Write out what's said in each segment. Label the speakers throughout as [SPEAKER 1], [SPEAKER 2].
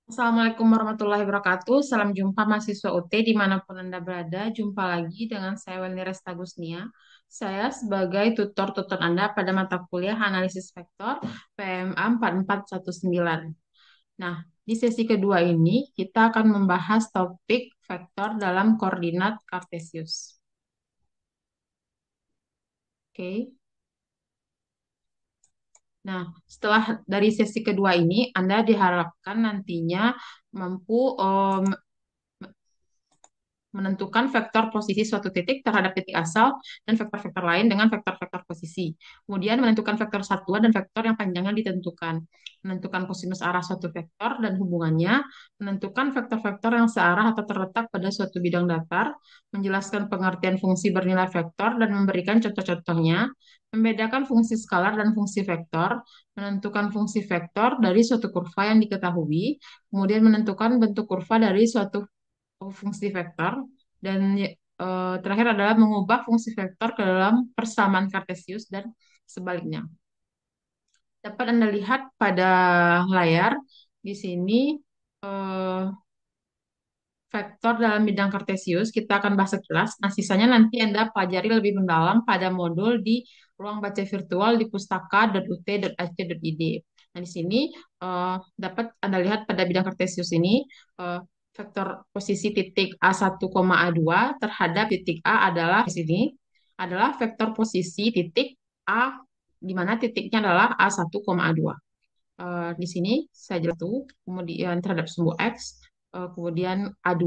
[SPEAKER 1] Assalamualaikum warahmatullahi wabarakatuh. Salam jumpa mahasiswa UT dimanapun Anda berada. Jumpa lagi dengan saya Welni Resta Gusnia. Saya sebagai tutor Anda pada mata kuliah Analisis Vektor PMA 4419. Nah, di sesi kedua ini kita akan membahas topik vektor dalam koordinat Kartesius. Oke. Nah, setelah dari sesi kedua ini, Anda diharapkan nantinya mampu menentukan vektor posisi suatu titik terhadap titik asal dan vektor-vektor lain dengan vektor-vektor posisi. Kemudian menentukan vektor satuan dan vektor yang panjangnya ditentukan. Menentukan kosinus arah suatu vektor dan hubungannya. Menentukan vektor-vektor yang searah atau terletak pada suatu bidang datar. Menjelaskan pengertian fungsi bernilai vektor dan memberikan contoh-contohnya. Membedakan fungsi skalar dan fungsi vektor. Menentukan fungsi vektor dari suatu kurva yang diketahui. Kemudian menentukan bentuk kurva dari suatu fungsi vektor dan terakhir adalah mengubah fungsi vektor ke dalam persamaan Kartesius dan sebaliknya. Dapat Anda lihat pada layar di sini eh, vektor dalam bidang Kartesius kita akan bahas sekilas. Nah, sisanya nanti Anda pelajari lebih mendalam pada modul di ruang baca virtual di pustaka.ut.ac.id. Nah, di sini dapat Anda lihat pada bidang Kartesius ini vektor posisi titik A1, A2 terhadap titik A adalah di sini adalah vektor posisi titik A di mana titiknya adalah A1, A2. Di sini saya jelas tuh, kemudian terhadap sumbu X, kemudian A2.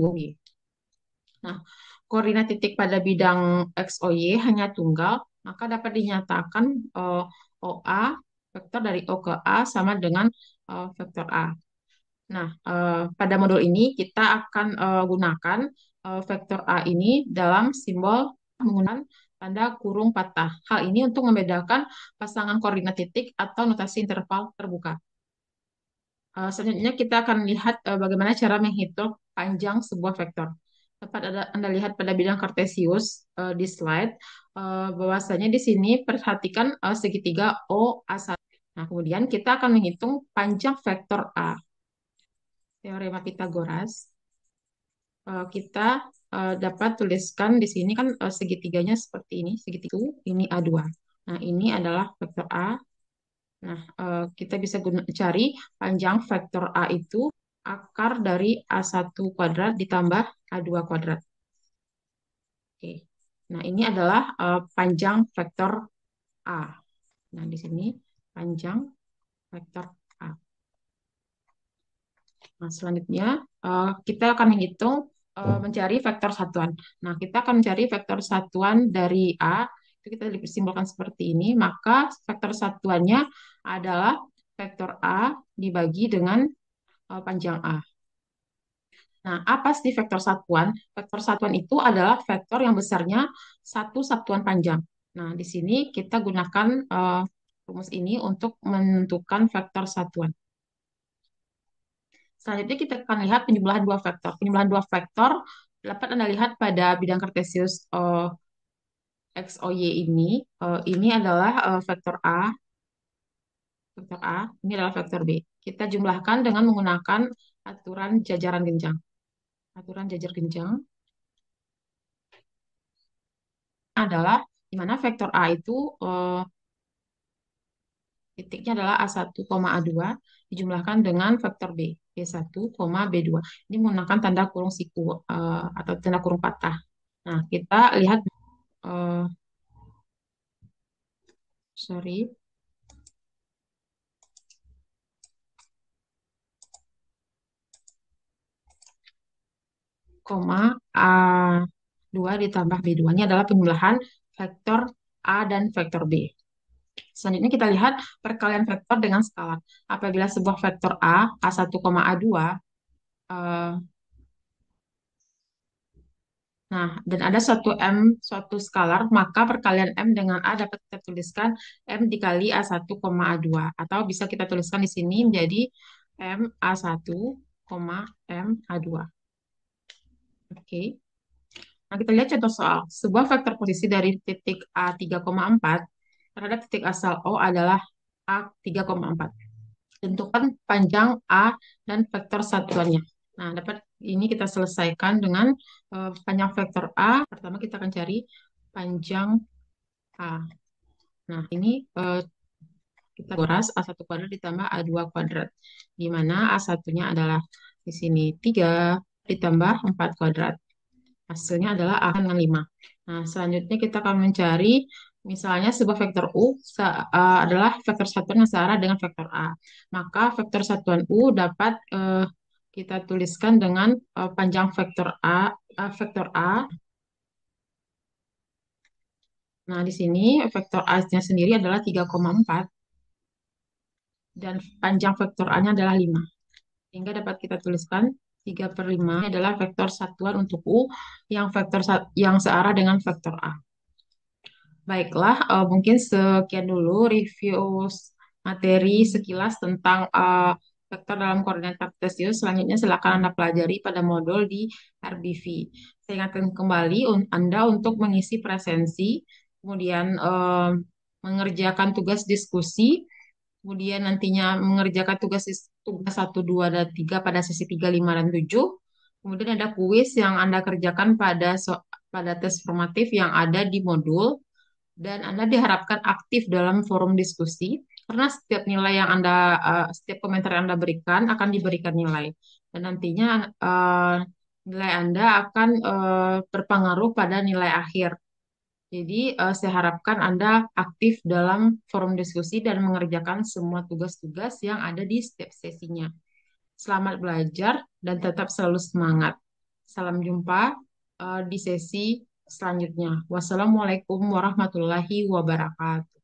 [SPEAKER 1] Nah, koordinat titik pada bidang X, O, Y hanya tunggal, maka dapat dinyatakan OA, vektor dari O ke A sama dengan vektor A. Nah, pada modul ini kita akan gunakan vektor A ini dalam simbol menggunakan tanda kurung patah. Hal ini untuk membedakan pasangan koordinat titik atau notasi interval terbuka. Selanjutnya kita akan lihat bagaimana cara menghitung panjang sebuah vektor. Dapat Anda lihat pada bidang Kartesius di slide, bahwasanya di sini perhatikan segitiga OA1. Nah, kemudian kita akan menghitung panjang vektor A. Teorema Pitagoras. Kita dapat tuliskan di sini kan segitiganya seperti ini, segitiga ini A2. Nah, ini adalah vektor A. Nah, kita bisa cari panjang vektor A itu akar dari A1 kuadrat ditambah A2 kuadrat. Oke. Nah, ini adalah panjang vektor A. Nah, di sini panjang vektor A. Nah, selanjutnya kita akan menghitung mencari vektor satuan. Nah, kita akan mencari vektor satuan dari A, itu kita disimbolkan seperti ini, maka vektor satuannya adalah vektor A dibagi dengan panjang A. Nah, apa sih vektor satuan? Vektor satuan itu adalah vektor yang besarnya satu satuan panjang. Nah, di sini kita gunakan rumus ini untuk menentukan vektor satuan. Selanjutnya kita akan lihat penjumlahan dua vektor. Penjumlahan dua vektor dapat Anda lihat pada bidang Kartesius X, O, Y ini. Ini adalah vektor A, vektor A. Ini adalah vektor B. Kita jumlahkan dengan menggunakan aturan jajaran genjang. Aturan jajar genjang adalah di mana vektor A itu titiknya adalah A1, A2 dijumlahkan dengan vektor B, B1, B2. Ini menggunakan tanda kurung siku atau tanda kurung patah. Nah, kita lihat eh, sorry, koma A2 ditambah B2. Ini adalah penjumlahan vektor A dan vektor B. Selanjutnya kita lihat perkalian vektor dengan skalar. Apabila sebuah vektor A, A1, A2, eh, nah, dan ada suatu M, suatu skalar, maka perkalian M dengan A dapat kita tuliskan M dikali A1, A2. Atau bisa kita tuliskan di sini menjadi M A1, M A2. Oke. Nah, kita lihat contoh soal. Sebuah vektor posisi dari titik A 3,4 terhadap titik asal O adalah A 3,4. Tentukan panjang A dan vektor satuannya. Nah, dapat ini kita selesaikan dengan panjang vektor A. Pertama kita akan cari panjang A. Nah, ini kita kuras A1 kuadrat ditambah A2 kuadrat. Di mana A1-nya adalah di sini 3 ditambah 4 kuadrat. Hasilnya adalah A dengan 5. Nah, selanjutnya kita akan mencari misalnya sebuah vektor U adalah vektor satuan yang searah dengan vektor A. Maka vektor satuan U dapat kita tuliskan dengan panjang vektor A. Nah, di sini vektor A-nya sendiri adalah 3,4 dan panjang vektor A-nya adalah 5. Sehingga dapat kita tuliskan 3 per 5 adalah vektor satuan untuk U yang searah dengan vektor A. Baiklah, mungkin sekian dulu review materi sekilas tentang vektor dalam koordinat kartesius. Selanjutnya silakan Anda pelajari pada modul di RBV. Saya ingatkan kembali Anda untuk mengisi presensi, kemudian mengerjakan tugas diskusi, kemudian nantinya mengerjakan tugas 1, 2, dan 3 pada sesi 3, 5, dan 7. Kemudian ada kuis yang Anda kerjakan pada tes formatif yang ada di modul dan Anda diharapkan aktif dalam forum diskusi karena setiap nilai yang setiap komentar yang Anda berikan akan diberikan nilai dan nantinya nilai Anda akan berpengaruh pada nilai akhir. Jadi saya harapkan Anda aktif dalam forum diskusi dan mengerjakan semua tugas-tugas yang ada di setiap sesinya. Selamat belajar dan tetap selalu semangat. Salam jumpa di sesi selanjutnya. Wassalamualaikum warahmatullahi wabarakatuh.